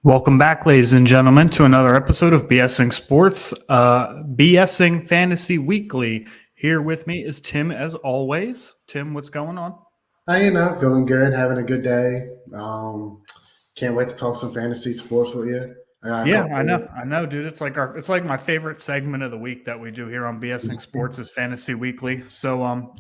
Welcome back, ladies and gentlemen, to another episode of BSing Sports, BSing Fantasy Weekly. Here with me is Tim, as always. Tim, what's going on? Feeling good, having a good day. Can't wait to talk some fantasy sports with you. I got a Yeah, couple. I know, dude. It's like my favorite segment of the week that we do here on BSing Sports is Fantasy Weekly. So,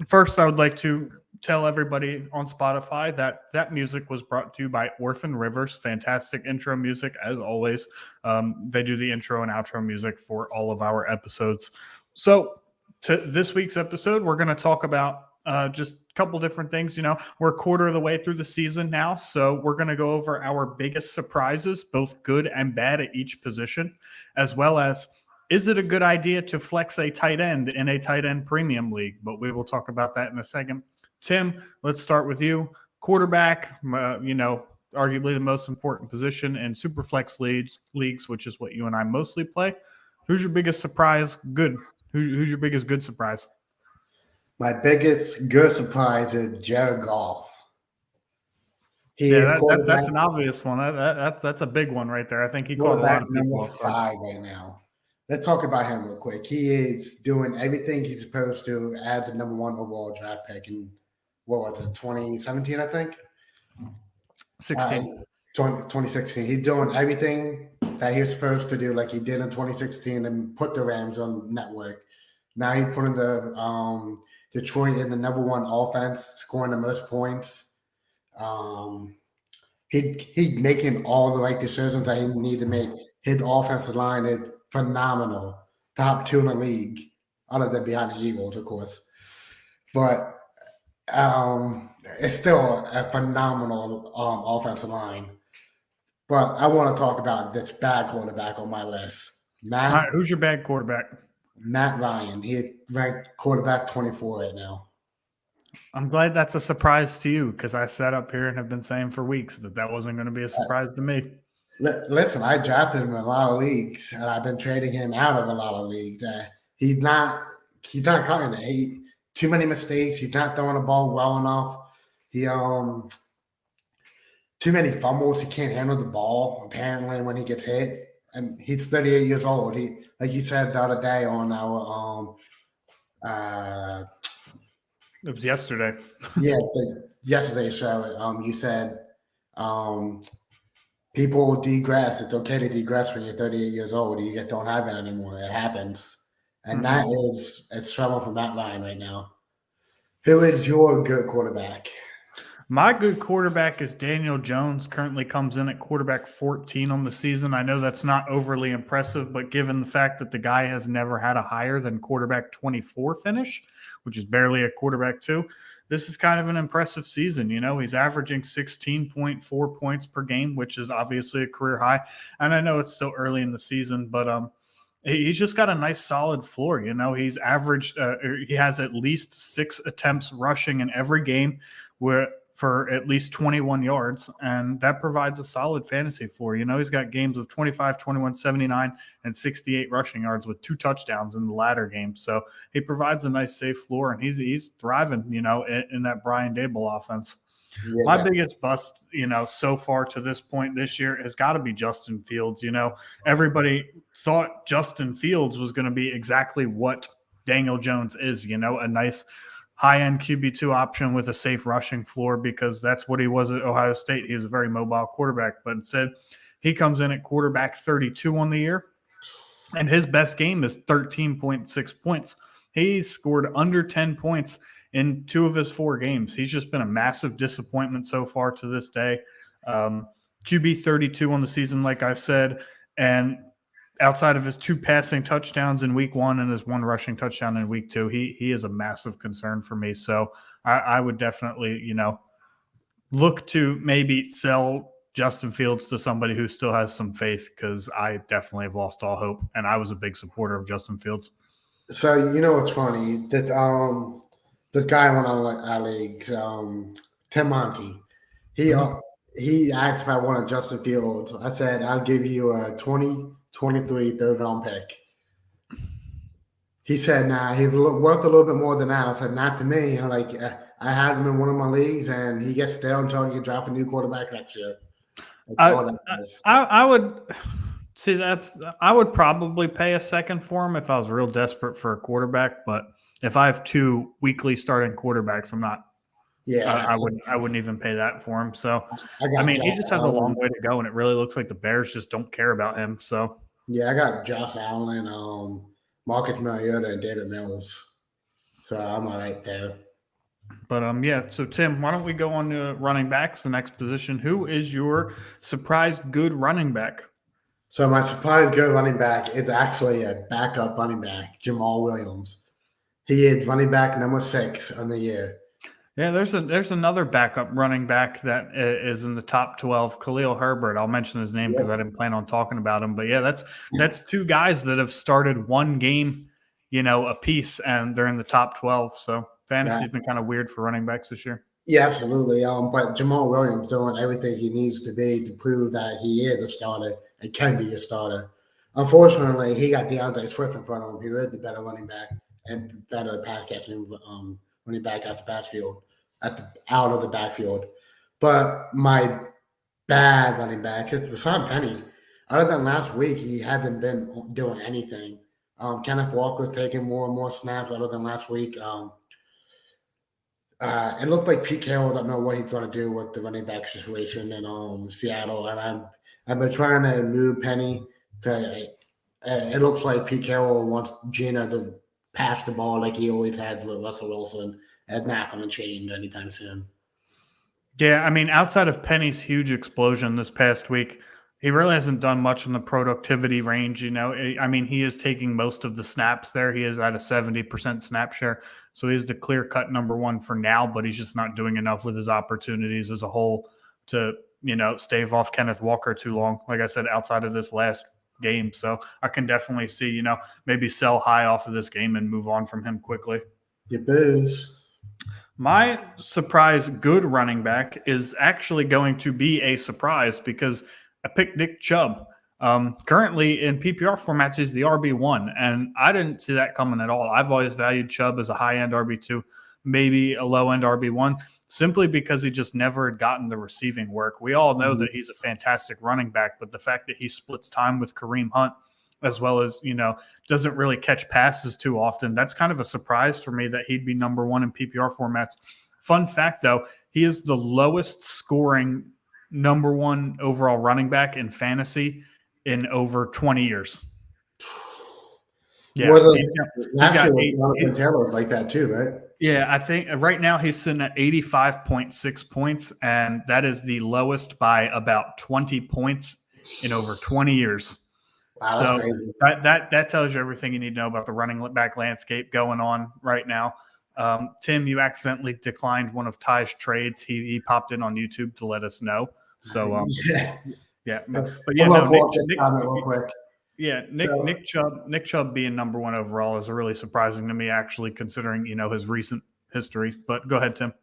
first, I would like to tell everybody on Spotify that that music was brought to you by Orphan Rivers. Fantastic intro music, as always. They do the intro and outro music for all of our episodes. So, to this week's episode, we're going to talk about just a couple different things. You know, we're a quarter of the way through the season now, so we're going to go over our biggest surprises, both good and bad at each position, as well as is it a good idea to flex a tight end in a tight end premium league? But we will talk about that in a second. Tim, let's start with you. Quarterback, arguably the most important position in superflex leagues, which is what you and I mostly play. Who's your biggest surprise? Good. Who's your biggest good surprise? My biggest good surprise is Jared Goff. He Yeah, is that's quarterback an obvious one. That's a big one right there. I think he caught a lot quarterback of people number off guard. 5 right now. Let's talk about him real quick. He is doing everything he's supposed to as a number one overall draft pick in what was it, 2017, I think? 16. 2016. He's doing everything that he was supposed to do, like he did in 2016, and put the Rams on network. Now he's putting the Detroit in the number one offense, scoring the most points. He making all the right decisions that he need to make. His offensive line is phenomenal, top 2 in the league, other than behind the Eagles, of course. But it's still a phenomenal offensive line. But I want to talk about this bad quarterback on my list, All right, who's your bad quarterback? Matt Ryan. He ranked quarterback 24 right now. I'm glad that's a surprise to you because I sat up here and have been saying for weeks that that wasn't going to be a surprise to me. Listen, I drafted him in a lot of leagues, and I've been trading him out of a lot of leagues. He's not cutting it. Too many mistakes. He's not throwing the ball well enough. He too many fumbles. He can't handle the ball apparently when he gets hit. And he's 38 years old. He, like you said the other day on our It was yesterday. yesterday's show. You said people degress. It's okay to degress when you're 38 years old. You don't have it anymore. It happens, and that is it's trouble for Matt Ryan right now. Who is your good quarterback? My good quarterback is Daniel Jones, currently comes in at quarterback 14 on the season. I know that's not overly impressive, but given the fact that the guy has never had a higher than quarterback 24 finish, which is barely a quarterback 2, this is kind of an impressive season. You know, he's averaging 16.4 points per game, which is obviously a career high. And I know it's still early in the season, but he's just got a nice solid floor. You know, he's averaged, he has at least 6 attempts rushing in every game for at least 21 yards, and that provides a solid fantasy floor. You know, he's got games of 25, 21, 79, and 68 rushing yards with 2 touchdowns in the latter game. So he provides a nice safe floor, and he's thriving, you know, in that Brian Daboll offense. Yeah, My biggest bust, you know, so far to this point this year has got to be Justin Fields. You know, everybody thought Justin Fields was going to be exactly what Daniel Jones is, you know, a nice high-end QB2 option with a safe rushing floor because that's what he was at Ohio State. He was a very mobile quarterback, but instead he comes in at quarterback 32 on the year, and his best game is 13.6 points. He's scored under 10 points in 2 of his 4 games. He's just been a massive disappointment so far to this day. QB 32 on the season, like I said, and outside of his 2 passing touchdowns in week 1 and his 1 rushing touchdown in week 2, he is a massive concern for me. So I would definitely, you know, look to maybe sell Justin Fields to somebody who still has some faith because I definitely have lost all hope, and I was a big supporter of Justin Fields. So you know what's funny that this guy went on our leagues, Tim Monty. He asked if I wanted Justin Fields. I said I'll give you a 2023 third round pick. He said, "Nah, he's worth a little bit more than that." I said, "Not to me." I'm like, I have him in one of my leagues, and he gets there until he can draft a new quarterback next year. That's I all that is. I would see I would probably pay a second for him if I was real desperate for a quarterback, but if I have two weekly starting quarterbacks, I'm not. Yeah, I wouldn't even pay that for him. So, I I got mean, he Josh just has a long Allen. way to go, and it really looks like the Bears just don't care about him. So, Yeah, I got Josh Allen, Marcus Mariota, and David Mills. So I'm all right there. but yeah. So, Tim, why don't we go on to running backs, the next position? Who is your surprise good running back? So my surprise good running back is actually a backup running back, Jamal Williams. He is running back number 6 on the year. Yeah, there's another backup running back that is in the top 12, Khalil Herbert. I'll mention his name because I Yep. didn't plan on talking about him. But yeah, that's two guys that have started one game, a piece, and they're in the top 12. So Yeah, fantasy's been kind of weird for running backs this year. yeah, absolutely. But Jamal Williams doing everything he needs to be to prove that he is a starter and can be a starter. Unfortunately, he got DeAndre Swift in front of him, who is the better running back and better pass catching running back out the backfield, out of the backfield. But my bad running back is Rashawn Penny. Other than last week, he hasn't been doing anything. Kenneth Walker's taking more and more snaps. Other than last week, it looked like Pete Carroll don't know what he's going to do with the running back situation in Seattle, and I've been trying to move Penny because it looks like Pete Carroll wants Gina to pass the ball like he always had with Russell Wilson, and it's not going to change anytime soon. Yeah, I mean, outside of Penny's huge explosion this past week, he really hasn't done much in the productivity range. I mean, he is taking most of the snaps there. He is at a 70% snap share. So he's the clear cut number one for now, but he's just not doing enough with his opportunities as a whole to, stave off Kenneth Walker too long. Like I said, outside of this last game. So I can definitely see, maybe sell high off of this game and move on from him quickly. Your booze. My surprise good running back is actually going to be a surprise because I picked Nick Chubb. Currently in PPR formats, he's the RB1, and I didn't see that coming at all. I've always valued Chubb as a high end RB2, maybe a low end RB1, simply because he just never had gotten the receiving work. We all know that he's a fantastic running back, but the fact that he splits time with Kareem Hunt, as well as, doesn't really catch passes too often. That's kind of a surprise for me that he'd be number one in PPR formats. Fun fact, though, he is the lowest scoring number one overall running back in fantasy in over 20 years. Yeah. Last year with Jonathan Taylor was like that too, right? Yeah, I think right now he's sitting at 85.6 points, and that is the lowest by about 20 points in over 20 years. Wow, So that's crazy. that tells you everything you need to know about the running back landscape going on right now. Tim, you accidentally declined one of Ty's trades. He popped in on YouTube to let us know. So yeah, but yeah, no, real quick. Yeah, Nick Chubb being number one overall is really surprising to me, actually, considering his recent history. But go ahead, Tim.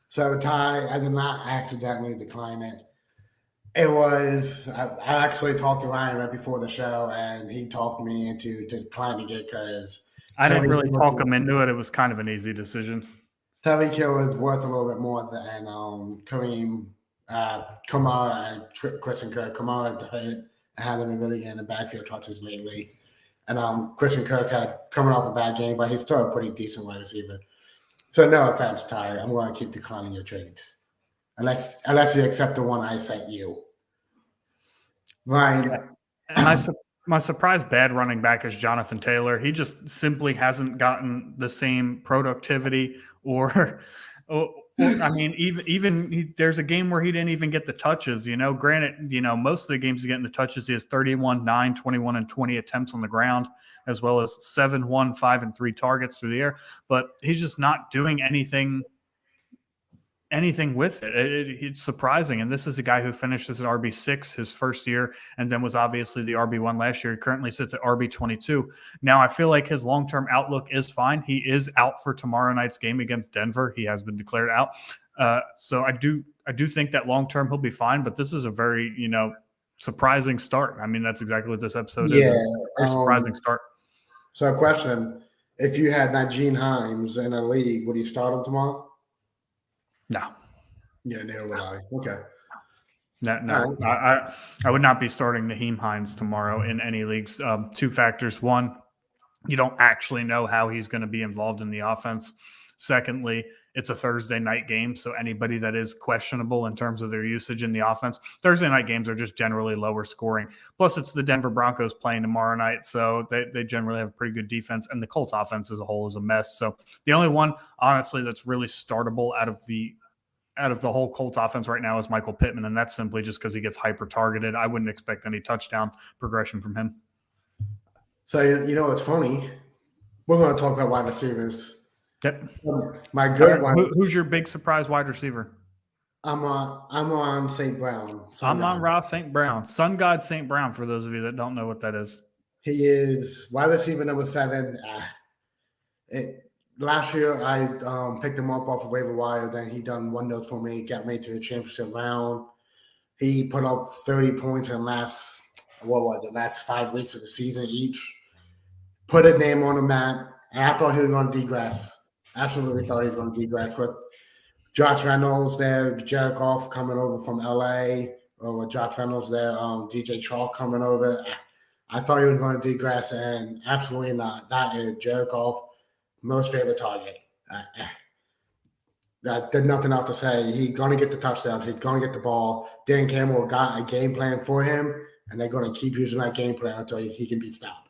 So Ty, I did not accidentally decline it. It was I actually talked to Ryan right before the show, and he talked me into declining it because I didn't really talk him into it. It was kind of an easy decision. Tyreek Hill is worth a little bit more than Kareem, Kamara, and Christian Kirk. Kamara had him really in the backfield touches lately, and Christian Kirk had coming off a bad game, but he's still a pretty decent wide receiver. So no offense, Ty, I'm going to keep declining your trades. Unless you accept the one I sent you. Ryan. Yeah. And my surprise bad running back is Jonathan Taylor. He just simply hasn't gotten the same productivity or I mean, there's a game where he didn't even get the touches, Granted, most of the games he's getting the touches, he has 31, 9, 21, and 20 attempts on the ground, as well as 7, 1, 5, and 3 targets through the air. But he's just not doing anything with it. It's surprising. And this is a guy who finished as an RB6 his first year and then was obviously the RB1 last year. He currently sits at RB22. Now, I feel like his long-term outlook is fine. He is out for tomorrow night's game against Denver. He has been declared out. So I do think that long-term he'll be fine, but this is a very, surprising start. I mean, that's exactly what this episode is. A very surprising start. So a question, if you had Najee Himes in a league, would you start him tomorrow? No. Yeah, neither would I. Okay. No. All right. I would not be starting Naheem Hines tomorrow in any leagues. Two factors. One, you don't actually know how he's going to be involved in the offense. Secondly, it's a Thursday night game, so anybody that is questionable in terms of their usage in the offense, Thursday night games are just generally lower scoring. Plus, it's the Denver Broncos playing tomorrow night, so they generally have a pretty good defense, and the Colts offense as a whole is a mess. So the only one, honestly, that's really startable out of the whole Colts offense right now is Michael Pittman, and that's simply just because he gets hyper targeted. I wouldn't expect any touchdown progression from him. So you know what's funny? We're going to talk about wide receivers. Yep. My good one. Who's your big surprise wide receiver? I'm on St. Brown. I'm on Ross St. Brown. Sun God St. Brown, for those of you that don't know what that is. He is wide receiver number 7. Last year, I picked him up off of waiver wire. Then he done wonders for me, got me to the championship round. He put up 30 points in last 5 weeks of the season each. Put a name on the map, and I thought he was going to degress. Absolutely thought he was going to degress. With Josh Reynolds there, Jared Goff coming over from LA, or with Josh Reynolds there, DJ Chalk coming over. I thought he was going to degress, and absolutely not. That is Jared Goff, most favorite target. There's nothing else to say. He's going to get the touchdowns. He's going to get the ball. Dan Campbell got a game plan for him, and they're going to keep using that game plan until he can be stopped.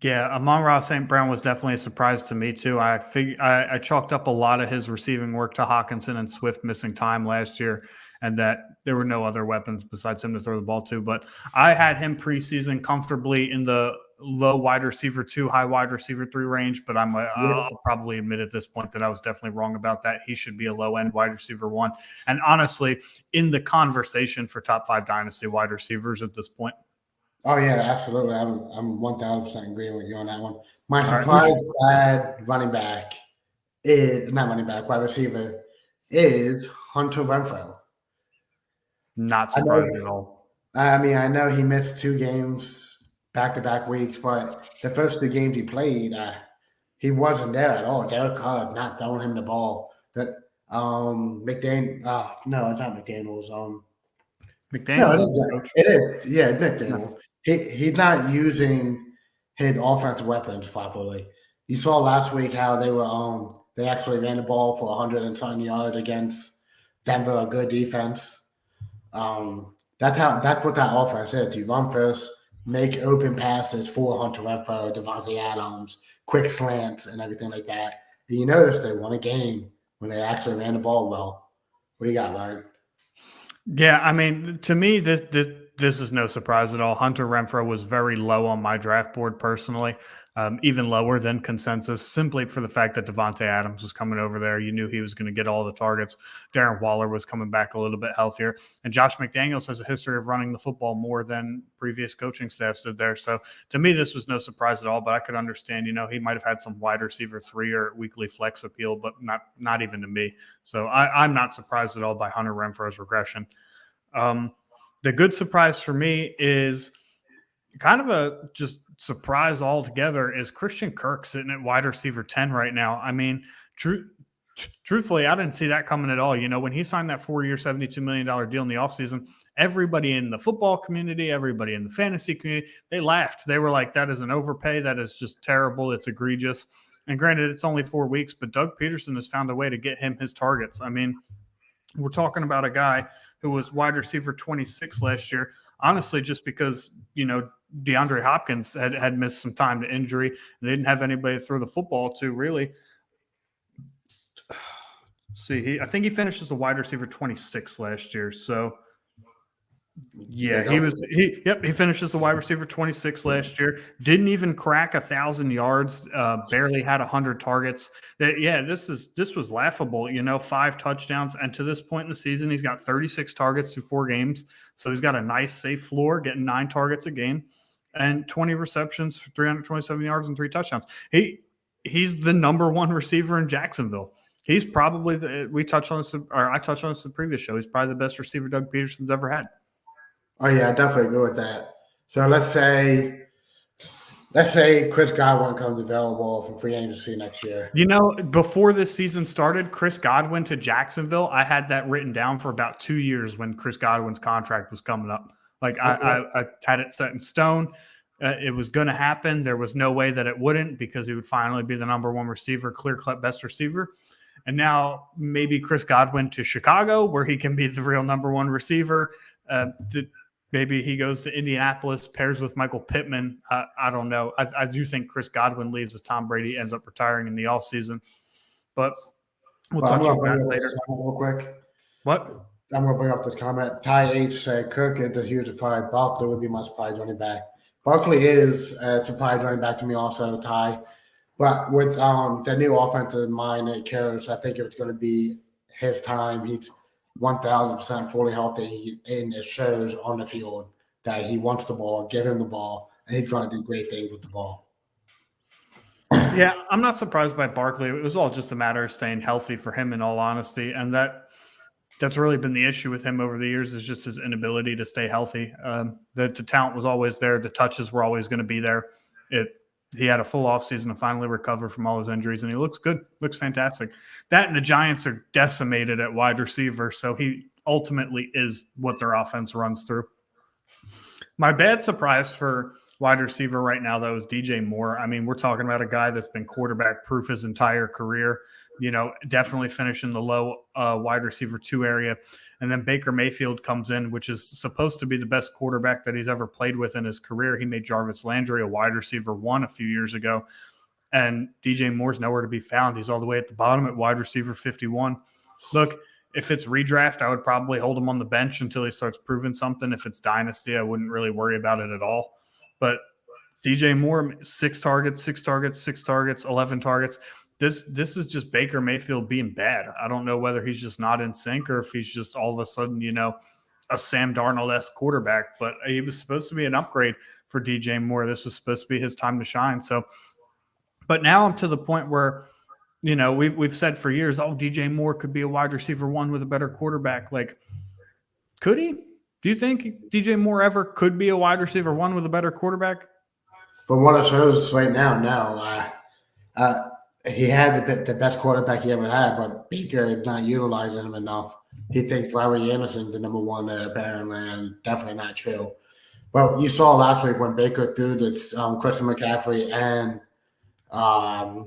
Yeah, Amon-Ra St. Brown was definitely a surprise to me too. I chalked up a lot of his receiving work to Hawkinson and Swift missing time last year, and that there were no other weapons besides him to throw the ball to. But I had him preseason comfortably in the low wide receiver 2, high wide receiver 3 range. But I'll probably admit at this point that I was definitely wrong about that. He should be a low end wide receiver 1, and honestly, in the conversation for top 5 dynasty wide receivers at this point. Oh yeah, absolutely. I'm 1,000% agreeing with you on that one. My surprise bad running back is not running back, wide receiver is Hunter Renfrow. Not surprised at all. I mean, I know he missed 2 games back-to-back weeks, but the first 2 games he played, he wasn't there at all. Derek Carr not throwing him the ball. That McDaniel, no, it's not McDaniel's. McDaniels, no, it is. Yeah, McDaniel's. He's not using his offensive weapons properly. You saw last week how they actually ran the ball for 100 and something yards against Denver, a good defense. That's what that offense is. You run first, make open passes for Hunter Renfrow, Devontae Adams, quick slants, and everything like that. And you notice they won a game when they actually ran the ball well. What do you got, Ryan? Yeah, I mean, to me, this is no surprise at all. Hunter Renfrow was very low on my draft board personally, even lower than consensus, simply for the fact that Devontae Adams was coming over there. You knew he was going to get all the targets. Darren Waller was coming back a little bit healthier. And Josh McDaniels has a history of running the football more than previous coaching staffs did there. So to me, this was no surprise at all, but I could understand, he might have had some wide receiver 3 or weekly flex appeal, but not even to me. So I'm not surprised at all by Hunter Renfrow's regression. The good surprise for me is kind of a just surprise altogether is Christian Kirk sitting at wide receiver 10 right now. I mean, truthfully, I didn't see that coming at all. When he signed that 4-year, $72 million deal in the offseason, everybody in the football community, everybody in the fantasy community, they laughed. They were like, that is an overpay. That is just terrible. It's egregious. And granted, it's only 4 weeks, but Doug Peterson has found a way to get him his targets. I mean, we're talking about a guy who was wide receiver 26 last year, honestly, just because, DeAndre Hopkins had missed some time to injury. They didn't have anybody to throw the football to, really. I think he finished as a wide receiver 26 last year. So, yeah, he finished as a wide receiver 26 last year. Didn't even crack 1,000 yards. Barely had 100 targets. This was laughable. 5 touchdowns, and to this point in the season, he's got 36 targets through 4 games. So he's got a nice, safe floor, getting 9 targets a game, and 20 receptions for 327 yards and 3 touchdowns. He's the number 1 receiver in Jacksonville. He's probably I touched on this in the previous show. He's probably the best receiver Doug Peterson's ever had. Oh, yeah, I definitely agree with that. So let's say Let's say Chris Godwin comes available from free agency next year. You know, before this season started, Chris Godwin to Jacksonville, I had that written down for about 2 years when Chris Godwin's contract was coming up. Like Okay. I had it set in stone. It was going to happen. There was no way that it wouldn't because he would finally be the number one receiver, clear-cut best receiver. And now maybe Chris Godwin to Chicago, where he can be the real number one receiver. Maybe he goes to Indianapolis, pairs with Michael Pittman. I don't know. I do think Chris Godwin leaves as Tom Brady ends up retiring in the offseason. But we'll Well, I'm touch going on to bring that up later. this comment real quick. What? I'm going to bring up this comment. Ty H said Cook is a huge surprise. Barkley would be my surprise running back. Barkley is a surprise running back to me also, Ty. But with the new offensive mind that cares, I think it's going to be his time. He's 1,000% fully healthy, and it shows on the field that he wants the ball, give him the ball, and he's going to do great things with the ball. Yeah, I'm not surprised by Barkley. It was all just a matter of staying healthy for him, in all honesty, and that's really been the issue with him over the years is just his inability to stay healthy. The talent was always there, the touches were always going to be there. He had a full offseason to finally recover from all his injuries, and he looks good, looks fantastic. That and the Giants are decimated at wide receiver, so he ultimately is what their offense runs through. My bad surprise for wide receiver right now, though, is DJ Moore. I mean, we're talking about a guy that's been quarterback proof his entire career, definitely finishing the low wide receiver 2 area. And then Baker Mayfield comes in, which is supposed to be the best quarterback that he's ever played with in his career. He made Jarvis Landry a wide receiver 1 a few years ago. And DJ Moore's nowhere to be found. He's all the way at the bottom at wide receiver 51. Look, if it's redraft, I would probably hold him on the bench until he starts proving something. If it's dynasty, I wouldn't really worry about it at all. But DJ Moore, 6 targets, 6 targets, 6 targets, 11 targets. This is just Baker Mayfield being bad. I don't know whether he's just not in sync or if he's just all of a sudden, a Sam Darnold-esque quarterback. But he was supposed to be an upgrade for DJ Moore. This was supposed to be his time to shine. So, but now I'm to the point where, we've said for years, DJ Moore could be a wide receiver 1 with a better quarterback. Like, could he? Do you think DJ Moore ever could be a wide receiver 1 with a better quarterback? From what it shows right now, no. He had the best quarterback he ever had, but Baker is not utilizing him enough. He thinks Larry Anderson's the number 1 there, apparently, and definitely not true. But you saw last week when Baker threw this Christian McCaffrey and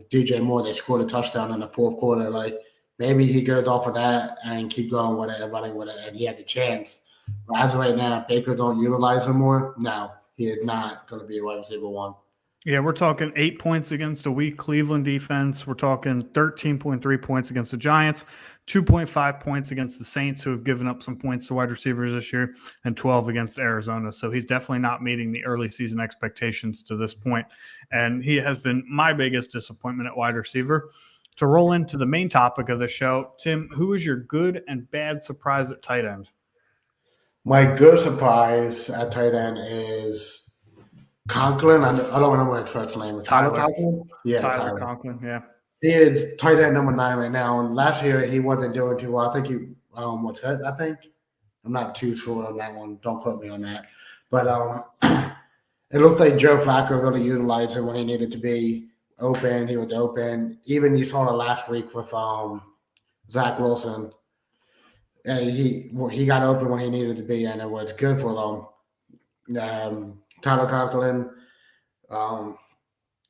DJ Moore, they scored a touchdown in the fourth quarter. Like, maybe he goes off of that and keep going with it and running with it, and he had the chance. But as of right now, Baker don't utilize him more. No, he is not going to be a wide receiver 1. Yeah, we're talking 8 points against a weak Cleveland defense. We're talking 13.3 points against the Giants, 2.5 points against the Saints, who have given up some points to wide receivers this year, and 12 against Arizona. So he's definitely not meeting the early season expectations to this point. And he has been my biggest disappointment at wide receiver. To roll into the main topic of the show, Tim, who is your good and bad surprise at tight end? My good surprise at tight end is Conklin. I don't remember his first name. Tyler Conklin? Yeah, Tyler Conklin, yeah. He is tight end number 9 right now. And last year he wasn't doing too well. I think he was hurt, I think. I'm not too sure on that one. Don't quote me on that. But it looked like Joe Flacco really utilized it when he needed to be open. He was open. Even you saw it last week with Zach Wilson. He got open when he needed to be, and it was good for them. Tyler Conklin,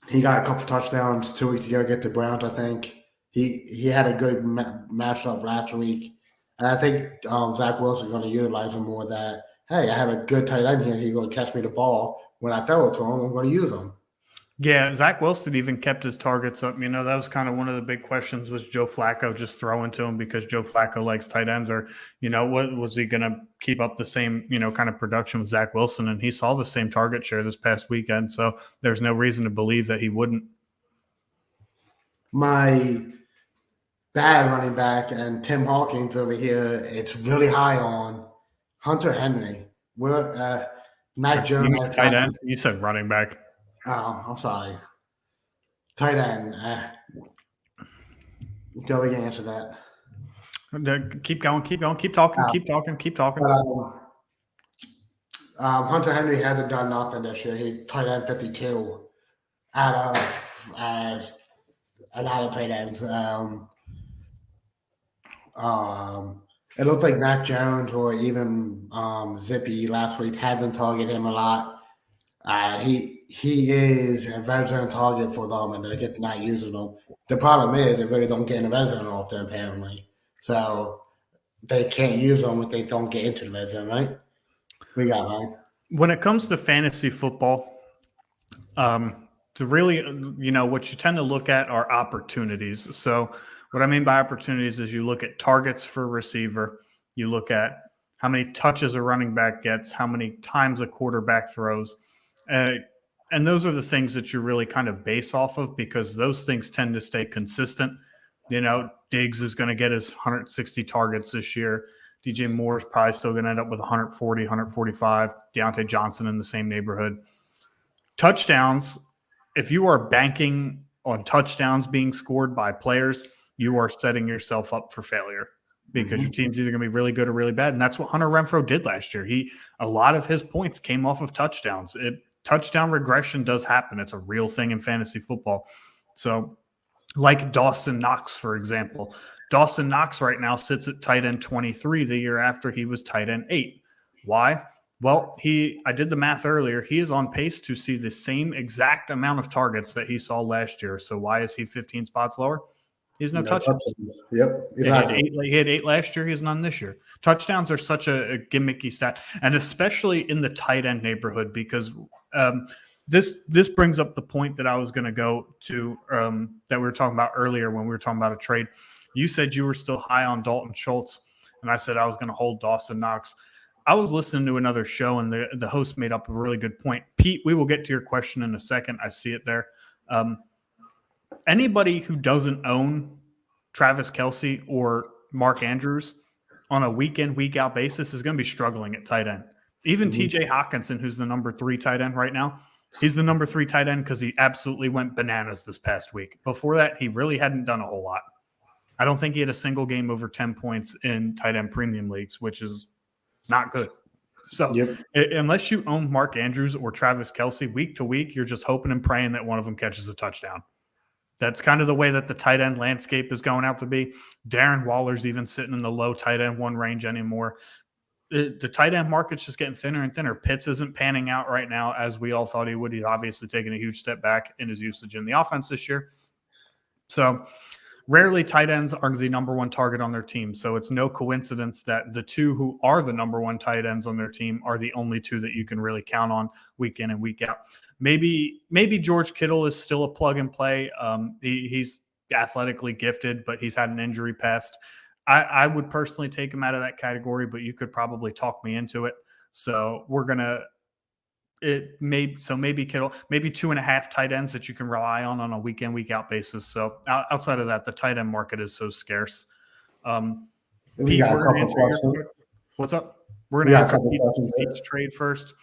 he got a couple touchdowns 2 weeks ago against the Browns, I think. He had a good matchup last week. And I think Zach Wilson is going to utilize him more that, hey, I have a good tight end here. He's going to catch me the ball. When I throw it to him, I'm going to use him. Yeah, Zach Wilson even kept his targets up. That was kind of one of the big questions, was Joe Flacco just throwing to him because Joe Flacco likes tight ends, or, what was he going to keep up the same, kind of production with Zach Wilson? And he saw the same target share this past weekend. So there's no reason to believe that he wouldn't. My bad running back and Tim Hawkins over here, it's really high on Hunter Henry. We're Mac Jones. You mean tight end? You said running back. Oh, I'm sorry. Tight end. Go again, answer that. Keep going. Keep talking. Hunter Henry hasn't done nothing this year. He tight end 52. out of a lot of tight ends. It looked like Mac Jones or even Zippy last week had been targeting him a lot. He is a red zone target for them, and they're getting not using them. The problem is they really don't get in the red zone often, apparently. So they can't use them if they don't get into the red zone, right? We got mine. When it comes to fantasy football, to really, what you tend to look at are opportunities. So, what I mean by opportunities is you look at targets for receiver, you look at how many touches a running back gets, how many times a quarterback throws. Uh, and those are the things that you really kind of base off of because those things tend to stay consistent. Diggs is going to get his 160 targets this year. DJ Moore is probably still going to end up with 140, 145. Deontay Johnson in the same neighborhood. Touchdowns, if you are banking on touchdowns being scored by players, you are setting yourself up for failure because your team's either going to be really good or really bad. And that's what Hunter Renfrow did last year. A lot of his points came off of touchdowns. Touchdown regression does happen. It's a real thing in fantasy football. So, like Dawson Knox, for example. Dawson Knox right now sits at tight end 23 the year after he was tight end 8. Why? Well, I did the math earlier. He is on pace to see the same exact amount of targets that he saw last year. So why is he 15 spots lower? He has no touchdowns. Yep, exactly. He had 8 last year. He has none this year. Touchdowns are such a gimmicky stat, and especially in the tight end neighborhood because this brings up the point that I was going to go to that we were talking about earlier when we were talking about a trade. You said you were still high on Dalton Schultz, and I said I was going to hold Dawson Knox. I was listening to another show, and the host made up a really good point. Pete, we will get to your question in a second. I see it there. Anybody who doesn't own Travis Kelce or Mark Andrews on a week-in, week-out basis is going to be struggling at tight end. Even TJ Hawkinson, who's the number 3 tight end right now, he's the number 3 tight end because he absolutely went bananas this past week. Before that, he really hadn't done a whole lot. I don't think he had a single game over 10 points in tight end premium leagues, which is not good. So unless you own Mark Andrews or Travis Kelce week to week, you're just hoping and praying that one of them catches a touchdown. That's kind of the way that the tight end landscape is going out to be. Darren Waller's even sitting in the low tight end 1 range anymore. The tight end market's just getting thinner and thinner. Pitts isn't panning out right now as we all thought he would. He's obviously taken a huge step back in his usage in the offense this year. So rarely tight ends are the number 1 target on their team. So it's no coincidence that the 2 who are the number 1 tight ends on their team are the only 2 that you can really count on week in and week out. Maybe George Kittle is still a plug and play. He's athletically gifted, but he's had an injury past. I would personally take him out of that category, but you could probably talk me into it. So maybe Kittle, maybe 2.5 tight ends that you can rely on a week in, week out basis. So outside of that, the tight end market is so scarce. Pete, what's up? We're going to answer Pete's trade first.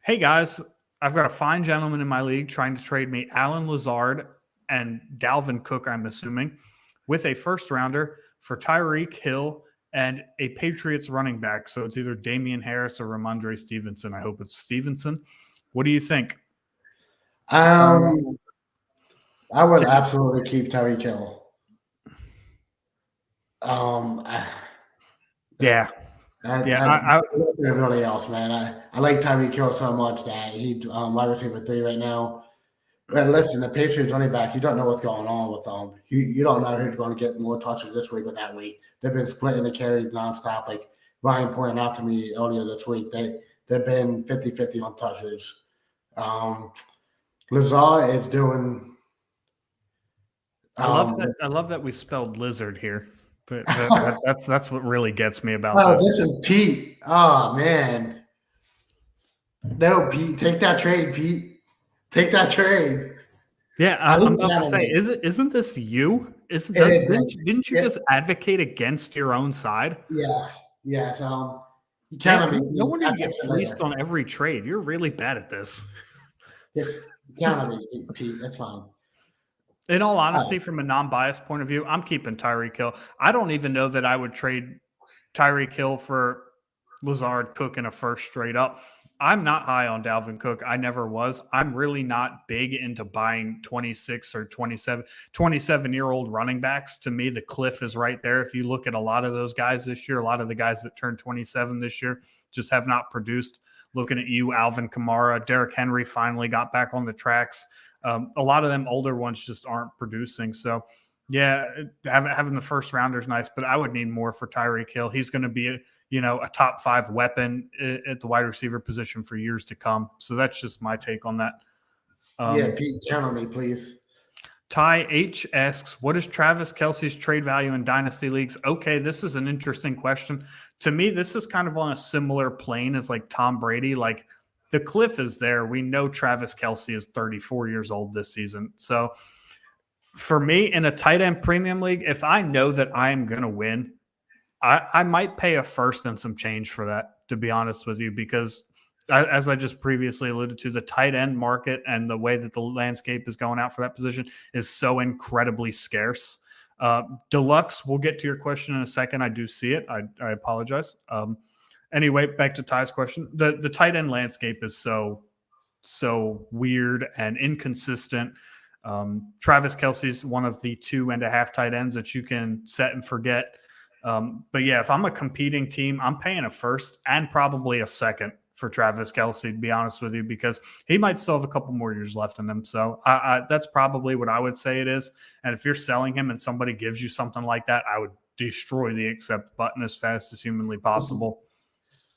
Hey guys, I've got a fine gentleman in my league trying to trade me Alan Lazard and Dalvin Cook, I'm assuming, with a first rounder for Tyreek Hill and a Patriots running back. So it's either Damian Harris or Ramondre Stevenson. I hope it's Stevenson. What do you think? I would absolutely keep Tyreek Hill. Everybody else, man. I like Tyreek Hill so much that he's wide receiver 3 right now. But listen, the Patriots running back, you don't know what's going on with them. You don't know who's going to get more touches this week or that week. They've been splitting the carries nonstop. Like Ryan pointed out to me earlier this week, they've been 50-50 on touches. Lazard is doing. I love that we spelled lizard here. That's what really gets me about this. This is Pete. Oh man. No, Pete, take that trade, Pete. Take that trade. Yeah, I'm about to say, isn't this you? Didn't you just advocate against your own side? Yes. No wonder you get fleeced on every trade. You're really bad at this. Yes, count on me, Pete. That's fine. In all honesty, from a non-biased point of view, I'm keeping Tyreek Hill. I don't even know that I would trade Tyreek Hill for Lazard, Cook, and a first straight up. I'm not high on Dalvin Cook. I never was. I'm really not big into buying 26 or 27-year-old running backs. To me, the cliff is right there. If you look at a lot of those guys this year, a lot of the guys that turned 27 this year just have not produced. Looking at you, Alvin Kamara, Derrick Henry finally got back on the tracks. A lot of them older ones just aren't producing. So, yeah, having the first rounder is nice, but I would need more for Tyreek Hill. He's going to be a top 5 weapon at the wide receiver position for years to come. So that's just my take on that. Yeah, Pete, count on me, please. Ty H asks, what is Travis Kelce's trade value in dynasty leagues? Okay, this is an interesting question. To me, this is kind of on a similar plane as like Tom Brady. Like the cliff is there. We know Travis Kelce is 34 years old this season. So for me in a tight end premium league, if I know that I am going to win, I might pay a first and some change for that, to be honest with you, because as I just previously alluded to, the tight end market and the way that the landscape is going out for that position is so incredibly scarce. Deluxe, we'll get to your question in a second. I do see it. I apologize. Anyway, back to Ty's question. The tight end landscape is so weird and inconsistent. Travis Kelce's one of the 2.5 tight ends that you can set and forget. But yeah, if I'm a competing team, I'm paying a first and probably a second for Travis Kelce, to be honest with you, because he might still have a couple more years left in him. So that's probably what I would say it is. And if you're selling him and somebody gives you something like that, I would destroy the accept button as fast as humanly possible.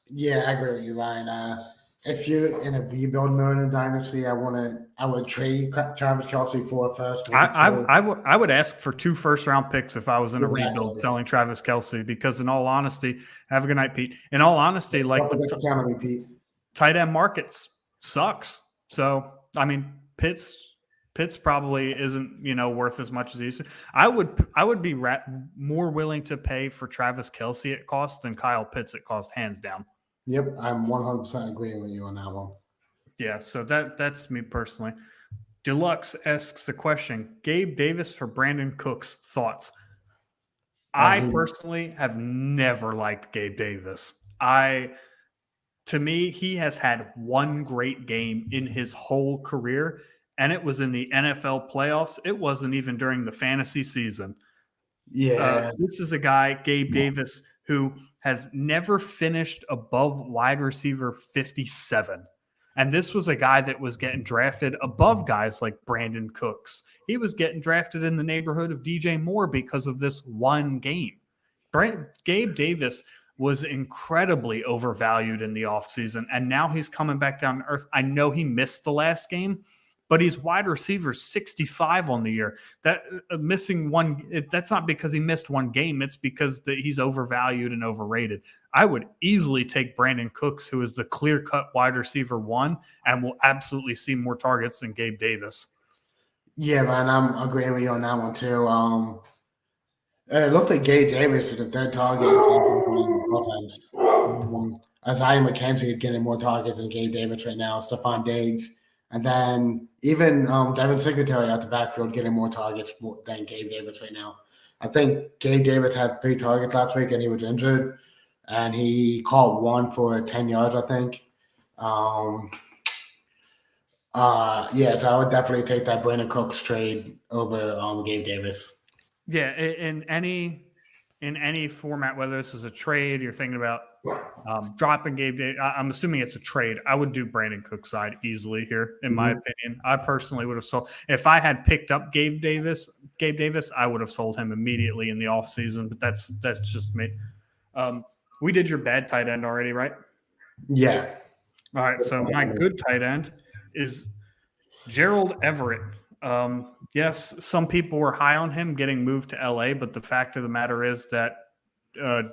Yeah, I agree with you, Ryan. If you're in a rebuild mode in Dynasty, I would trade Travis Kelce for a first. I would ask for 2 first-round picks if I was in a rebuild selling Travis Kelce, because in all honesty, have a good night, Pete. In all honesty, like the tight end markets sucks. So I mean, Pitts probably isn't worth as much as he used to. I would be more willing to pay for Travis Kelce at cost than Kyle Pitts at cost, hands down. Yep, I'm 100% agreeing with you on that one. Yeah, so that's me personally. Deluxe asks the question, Gabe Davis for Brandon Cooks, thoughts? I personally have never liked Gabe Davis. To me, he has had one great game in his whole career, and it was in the NFL playoffs. It wasn't even during the fantasy season. Yeah. This is a guy, Gabe Davis, who has never finished above wide receiver 57. And this was a guy that was getting drafted above guys like Brandon Cooks. He was getting drafted in the neighborhood of DJ Moore because of this one game. Gabe Davis was incredibly overvalued in the offseason, and now he's coming back down to earth. I know he missed the last game, but he's wide receiver 65 on the year. That missing one, that's not because he missed one game. It's because he's overvalued and overrated. I would easily take Brandon Cooks, who is the clear-cut wide receiver 1, and will absolutely see more targets than Gabe Davis. Yeah, man, I'm agreeing with you on that one too. It looked like Gabe Davis is the third target offense. Isaiah McKenzie is getting more targets than Gabe Davis right now. Stephon Diggs. And then even Devin Singletary out the backfield getting more targets than Gabe Davis right now. I think Gabe Davis had 3 targets last week and he was injured. And he caught one for 10 yards, I think. Yeah, so I would definitely take that Brandon Cooks trade over Gabe Davis. Yeah, in any format, whether this is a trade, you're thinking about dropping Gabe Davis. I'm assuming it's a trade. I would do Brandon Cook's side easily here, in my opinion. I personally would have sold. If I had picked up Gabe Davis, I would have sold him immediately in the offseason, but that's just me. We did your bad tight end already, right? Yeah. All right, so my good tight end is Gerald Everett. Yes, some people were high on him getting moved to LA, but the fact of the matter is that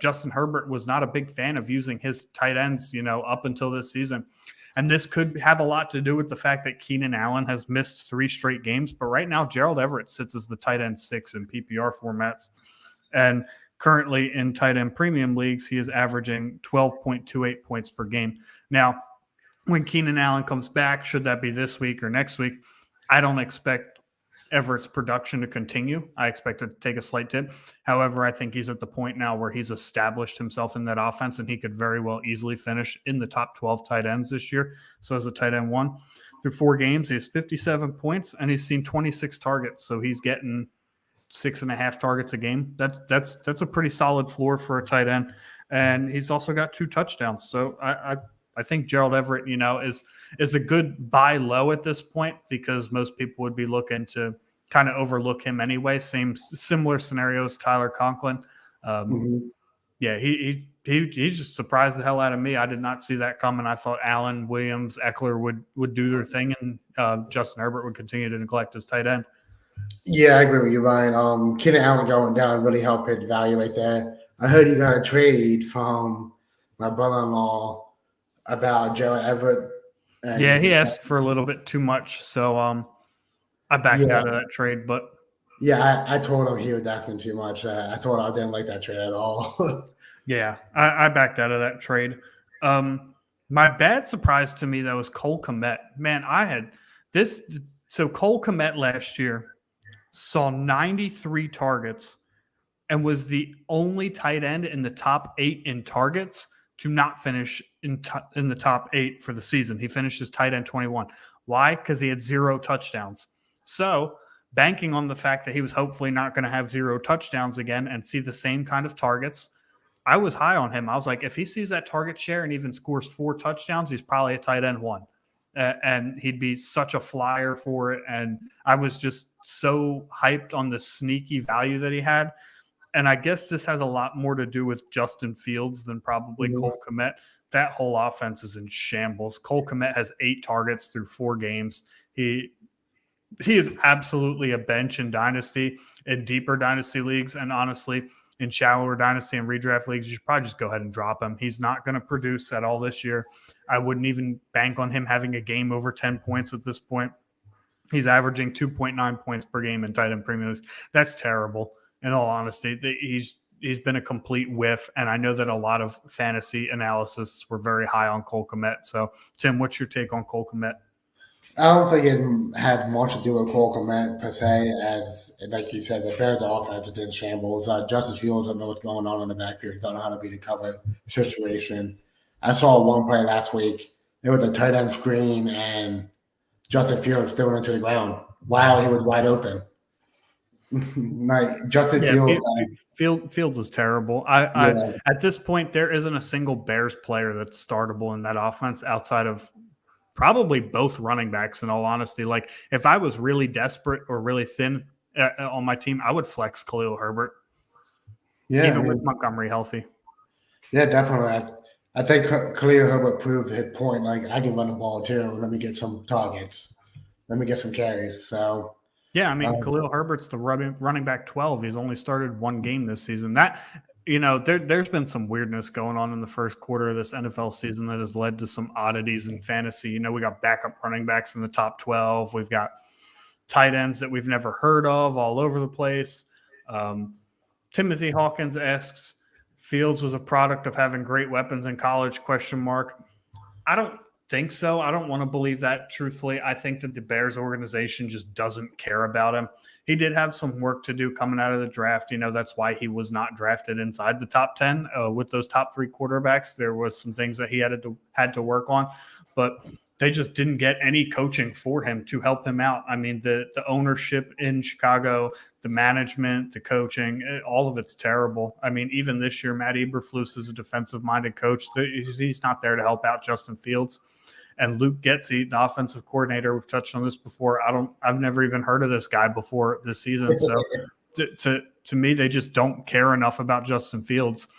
Justin Herbert was not a big fan of using his tight ends, up until this season. And this could have a lot to do with the fact that Keenan Allen has missed 3 straight games. But right now, Gerald Everett sits as the tight end 6 in PPR formats. And currently in tight end premium leagues, he is averaging 12.28 points per game. Now, when Keenan Allen comes back, should that be this week or next week, I don't expect Everett's production to continue. I expect it to take a slight dip. However, I think he's at the point now where he's established himself in that offense, and he could very well easily finish in the top 12 tight ends this year. So as a tight end one, through 4 games, he has 57 points, and he's seen 26 targets. So he's getting 6.5 targets a game. That's a pretty solid floor for a tight end. And he's also got 2 touchdowns. So I think Gerald Everett, is a good buy low at this point because most people would be looking to kind of overlook him anyway. Similar scenarios, Tyler Conklin. Yeah, he just surprised the hell out of me. I did not see that coming. I thought Allen, Williams, Eckler would do their thing, and Justin Herbert would continue to neglect his tight end. Yeah, I agree with you, Ryan. Keenan Allen going down really helped his value right there. I heard he got a trade from my brother-in-law about Gerald Everett. Yeah, he asked for a little bit too much, so I backed out of that trade. But yeah, I told him he was asking too much. I told him I didn't like that trade at all. Yeah, I backed out of that trade. My bad surprise to me, though, was Cole Kmet. Man, I had this. So Cole Kmet last year saw 93 targets and was the only tight end in the top 8 in targets to not finish in the top 8 for the season. He finished as tight end 21. Why? Because he had 0 touchdowns. So banking on the fact that he was hopefully not going to have 0 touchdowns again and see the same kind of targets, I was high on him. I was like, if he sees that target share and even scores 4 touchdowns, he's probably a tight end 1. And he'd be such a flyer for it. And I was just so hyped on the sneaky value that he had. And I guess this has a lot more to do with Justin Fields than probably Cole Kmet. That whole offense is in shambles. Cole Kmet has 8 targets through 4 games. He is absolutely a bench in Dynasty, in deeper Dynasty leagues. And honestly, in shallower Dynasty and redraft leagues, you should probably just go ahead and drop him. He's not going to produce at all this year. I wouldn't even bank on him having a game over 10 points at this point. He's averaging 2.9 points per game in tight end premiums. That's terrible. In all honesty, he's been a complete whiff, and I know that a lot of fantasy analysis were very high on Cole Kmet. So, Tim, what's your take on Cole Kmet? I don't think it had much to do with Cole Kmet per se, as like you said, the Bears' offense did shambles. Justin Fields don't know what's going on in the backfield, don't know how to beat the cover situation. I saw one play last week. It was a tight end screen, and Justin Fields threw it into the ground while he was wide open. Like Justin Fields is terrible. At this point, there isn't a single Bears player that's startable in that offense outside of probably both running backs. In all honesty, like if I was really desperate or really thin on my team, I would flex Khalil Herbert. Yeah, even with Montgomery healthy. Yeah, definitely. I think Khalil Herbert proved his point. Like I can run the ball too. Let me get some targets. Let me get some carries. So. Yeah, I mean, Khalil Herbert's the running back 12. He's only started 1 game this season. That, there's been some weirdness going on in the first quarter of this NFL season that has led to some oddities in fantasy. We got backup running backs in the top 12. We've got tight ends that we've never heard of all over the place. Timothy Hawkins asks, Fields was a product of having great weapons in college, ? I don't think so. I don't want to believe that, truthfully. I think that the Bears organization just doesn't care about him. He did have some work to do coming out of the draft. That's why he was not drafted inside the top 10 with those top 3 quarterbacks. There was some things that he had to work on, but they just didn't get any coaching for him to help him out. I mean, the ownership in Chicago, the management, the coaching, all of it's terrible. I mean, even this year, Matt Eberflus is a defensive-minded coach. He's not there to help out Justin Fields. And Luke Getsy, the offensive coordinator, we've touched on this before. I've never even heard of this guy before this season. So to me, they just don't care enough about Justin Fields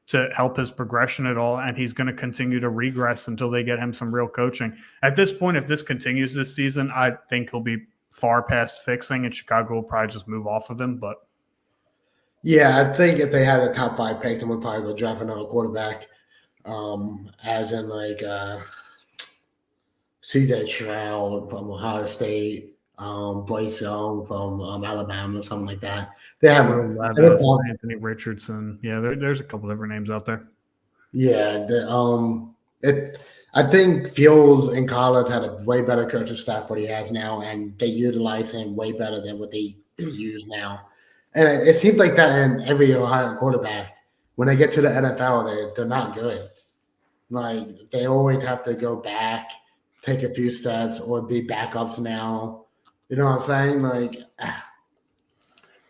to help his progression at all. And he's going to continue to regress until they get him some real coaching. At this point, if this continues this season, I think he'll be far past fixing, and Chicago will probably just move off of him. But yeah, I think if they had a top 5 pick, then we'd probably go draft another quarterback, as in like C.J. Stroud from Ohio State, Bryce Young from Alabama, something like that. They have Anthony Richardson. Yeah, there's a couple different names out there. Yeah, I think Fields in college had a way better coaching staff what he has now, and they utilize him way better than what they use now. And it seems like that in every Ohio quarterback. When they get to the NFL, they're not good. Like they always have to go back, take a few steps, or be backups now. You know what I'm saying? Like,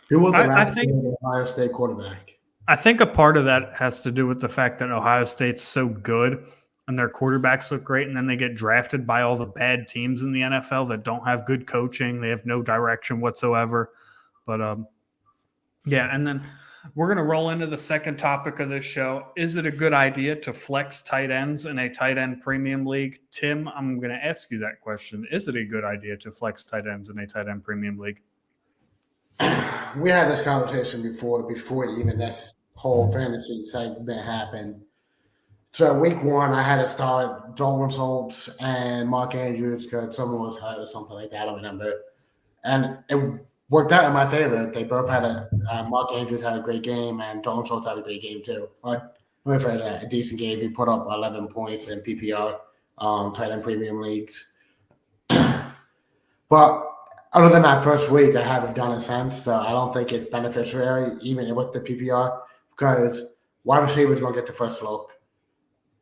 who was the I last think Ohio State quarterback? I think a part of that has to do with the fact that Ohio State's so good and their quarterbacks look great, and then they get drafted by all the bad teams in the NFL that don't have good coaching. They have no direction whatsoever. But yeah, and then we're going to roll into the second topic of this show. Is it a good idea to flex tight ends in a tight end premium league? Tim, I'm going to ask you that question. Is it a good idea to flex tight ends in a tight end premium league? We had this conversation before even this whole fantasy segment happened. So week one, I had to start Dalton Schultz and Mark Andrews because someone was hurt or something like that. I don't remember. And it worked out in my favor. They both had Mark Andrews had a great game, and Dalton Schultz had a great game too. But let me phrase that, a decent game. He put up 11 points in PPR, tight end premium leagues. But other than that first week, I haven't done it since. So I don't think it's beneficial, even with the PPR, because wide receiver is going to get the first look.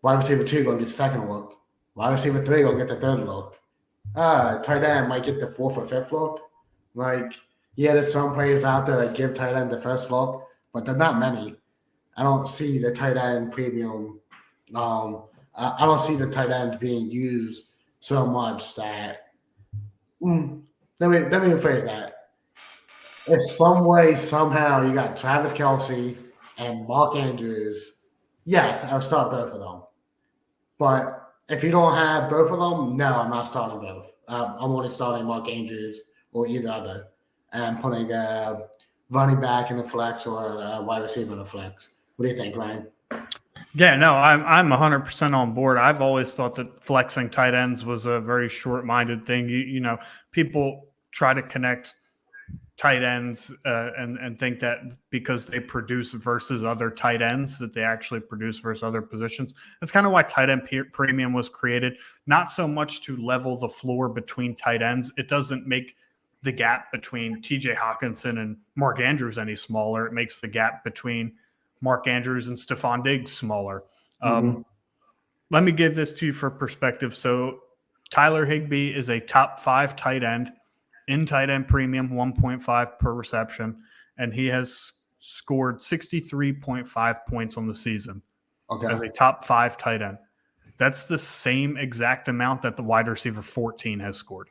Wide receiver 2 going to get the second look. Wide receiver 3 going to get the third look. Tight end might get the fourth or fifth look. Like, yeah, there's some players out there that give tight end the first look, but they're not many. I don't see the tight end premium. I don't see the tight end being used so much that. Let me rephrase that. If some way, somehow, you got Travis Kelce and Mark Andrews, yes, I'll start both of them. But if you don't have both of them, no, I'm not starting both. I'm only starting Mark Andrews or either other, and putting a running back in the flex or a wide receiver in the flex. What do you think, Ryan? Yeah, no, I'm 100% on board. I've always thought that flexing tight ends was a very short-minded thing. You know, people try to connect tight ends and think that because they produce versus other tight ends that they actually produce versus other positions. That's kind of why tight end premium was created, not so much to level the floor between tight ends. It doesn't make the gap between TJ Hawkinson and Mark Andrews any smaller. It makes the gap between Mark Andrews and Stephon Diggs smaller. Mm-hmm. Let me give this to you for perspective. So Tyler Higbee is a top 5 tight end in tight end premium, 1.5 per reception, and he has scored 63.5 points on the season as a top 5 tight end. That's the same exact amount that the wide receiver 14 has scored.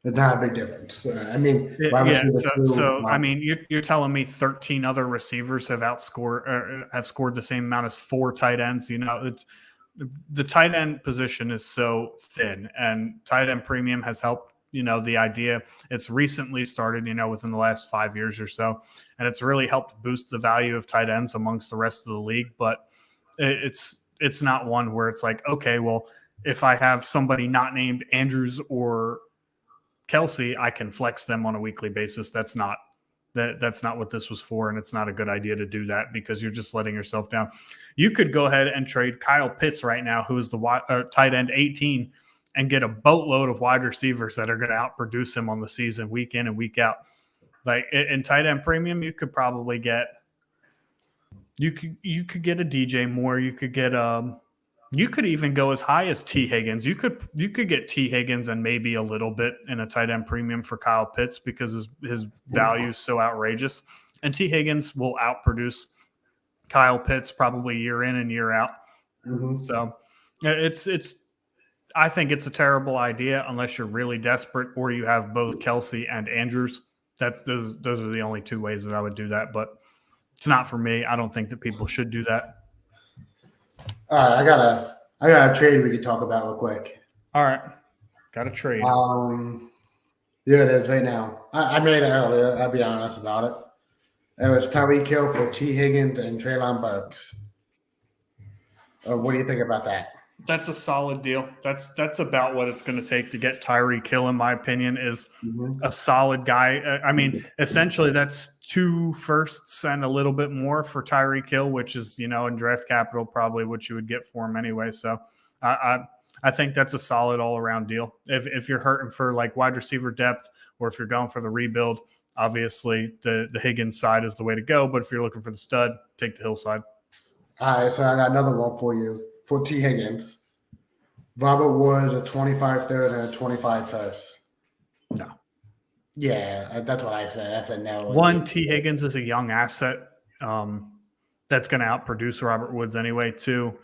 It's not a big difference. I mean, I mean, you're telling me 13 other receivers have scored the same amount as 4 tight ends. You know, the tight end position is so thin, and tight end premium has helped. You know, the idea, it's recently started, you know, within the last 5 years or so, and it's really helped boost the value of tight ends amongst the rest of the league. But it's not one where it's like, okay, well, if I have somebody not named Andrews or Kelce, I can flex them on a weekly basis. That's not what this was for, and it's not a good idea to do that because you're just letting yourself down. You could go ahead and trade Kyle Pitts right now, who is the tight end 18, and get a boatload of wide receivers that are going to outproduce him on the season week in and week out. Like in tight end premium, you could probably get a DJ Moore. You could get you could even go as high as T Higgins. You could get T Higgins and maybe a little bit in a tight end premium for Kyle Pitts because his value is so outrageous. And T Higgins will outproduce Kyle Pitts probably year in and year out. Mm-hmm. So it's I think it's a terrible idea unless you're really desperate or you have both Kelce and Andrews. Those are the only 2 ways that I would do that, but it's not for me. I don't think that people should do that. All right, I got a trade we can talk about real quick. All right, got a trade. Yeah, it is right now. I made it earlier. I'll be honest about it. It was Tyreek Hill for T Higgins and Treylon Burks. What do you think about that? That's a solid deal. That's about what it's going to take to get Tyreek Hill, in my opinion, is a solid guy. I mean, essentially that's 2 firsts and a little bit more for Tyreek Hill, which is, you know, in draft capital, probably what you would get for him anyway. So I think that's a solid all around deal. If you're hurting for like wide receiver depth, or if you're going for the rebuild, obviously the Higgins side is the way to go. But if you're looking for the stud, take the Hill side. All right, so I got another one for you for T. Higgins. Robert Woods, a 25 third and a 25 first. No. Yeah, that's what I said. I said no. One, T. Higgins is a young asset that's going to outproduce Robert Woods anyway. Two,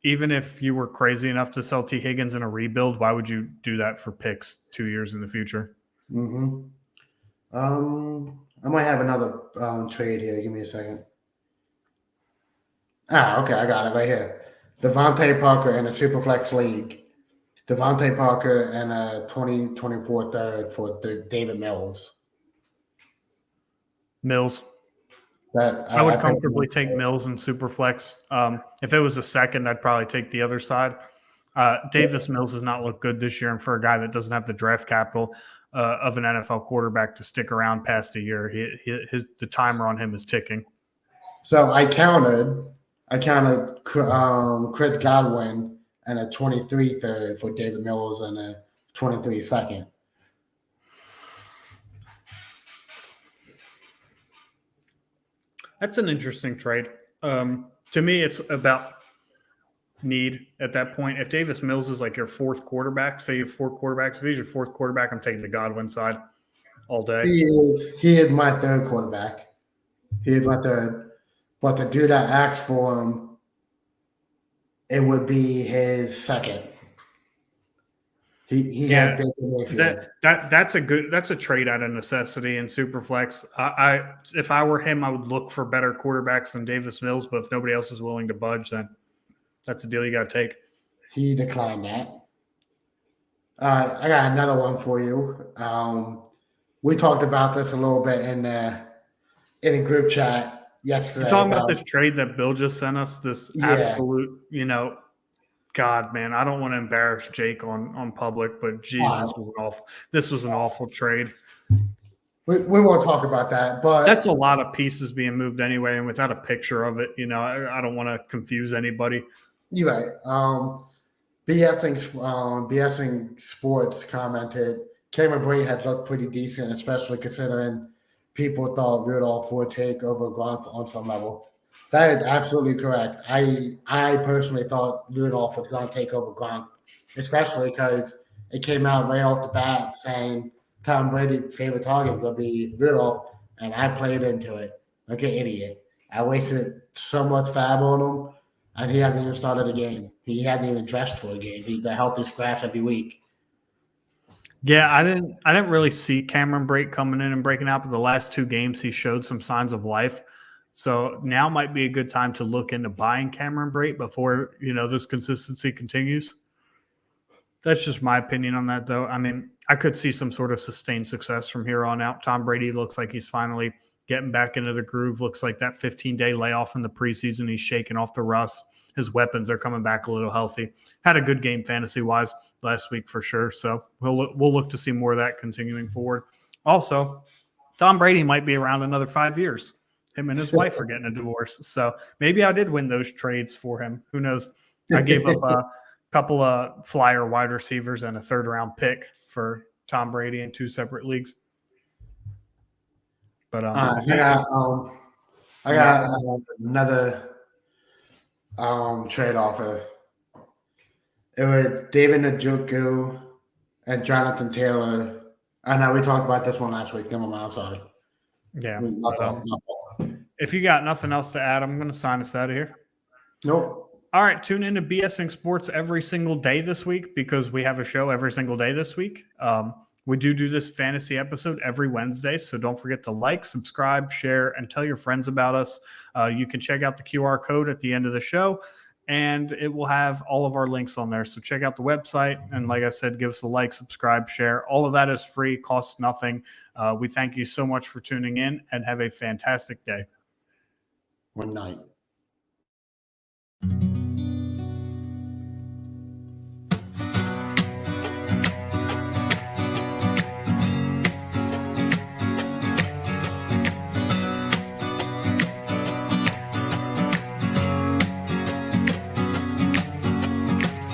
even if you were crazy enough to sell T. Higgins in a rebuild, why would you do that for picks 2 years in the future? Mm-hmm. I might have another trade here. Give me a second. Okay, I got it right here. Devontae Parker in a Superflex league. Devontae Parker and a 2024 third for David Mills. Mills. That I would comfortably take Mills in Superflex. If it was a second, I'd probably take the other side. Davis Mills has not looked good this year, and for a guy that doesn't have the draft capital of an NFL quarterback to stick around past a year, the timer on him is ticking. So I counted Chris Godwin and a 23 third for David Mills and a 23 second. That's an interesting trade. To me, it's about need at that point. If Davis Mills is like your fourth quarterback, say you have four quarterbacks, if he's your fourth quarterback, I'm taking the Godwin side all day. He is my third quarterback. He is my third. But the dude that asked for him, it would be his second. He had Baker Mayfield. That's a trade out of necessity in Superflex. If I were him, I would look for better quarterbacks than Davis Mills. But if nobody else is willing to budge, then that's a deal you got to take. He declined that. I got another one for you. We talked about this a little bit in a group chat yesterday. You're talking about this trade that Bill just sent us. This absolute, God, man, I don't want to embarrass Jake on public, but Jesus, this was an awful trade. We won't talk about that, but that's a lot of pieces being moved anyway, and without a picture of it, I don't want to confuse anybody. You're right. BSing Sports commented Cameron Brate had looked pretty decent, especially considering people thought Rudolph would take over Gronk on some level. That is absolutely correct. I personally thought Rudolph was going to take over Gronk, especially because it came out right off the bat saying Tom Brady's favorite target was going to be Rudolph, and I played into it like an idiot. I wasted so much fab on him, and he hadn't even started a game. He hadn't even dressed for a game. He's a healthy scratch every week. Yeah, I didn't really see Cameron Brate coming in and breaking out, but the last two games he showed some signs of life. So now might be a good time to look into buying Cameron Brate before, this consistency continues. That's just my opinion on that, though. I mean, I could see some sort of sustained success from here on out. Tom Brady looks like he's finally getting back into the groove. Looks like that 15-day layoff in the preseason, he's shaking off the rust. His weapons are coming back a little healthy. Had a good game fantasy-wise last week for sure. So we'll look to see more of that continuing forward. Also, Tom Brady might be around another 5 years. Him and his wife are getting a divorce. So maybe I did win those trades for him. Who knows? I gave up a couple of flyer wide receivers and a third-round pick for Tom Brady in two separate leagues. But I got another trade offer. It was David Njoku and Jonathan Taylor. I know we talked about this one last week. Never mind. I'm sorry. Yeah. If you got nothing else to add, I'm going to sign us out of here. Nope. All right. Tune in to BSing Sports every single day this week because we have a show every single day this week. We do this fantasy episode every Wednesday, so don't forget to like, subscribe, share, and tell your friends about us. You can check out the QR code at the end of the show, and it will have all of our links on there. So check out the website, and like I said, give us a like, subscribe, share. All of that is free, costs nothing. We thank you so much for tuning in, and have a fantastic day. One night.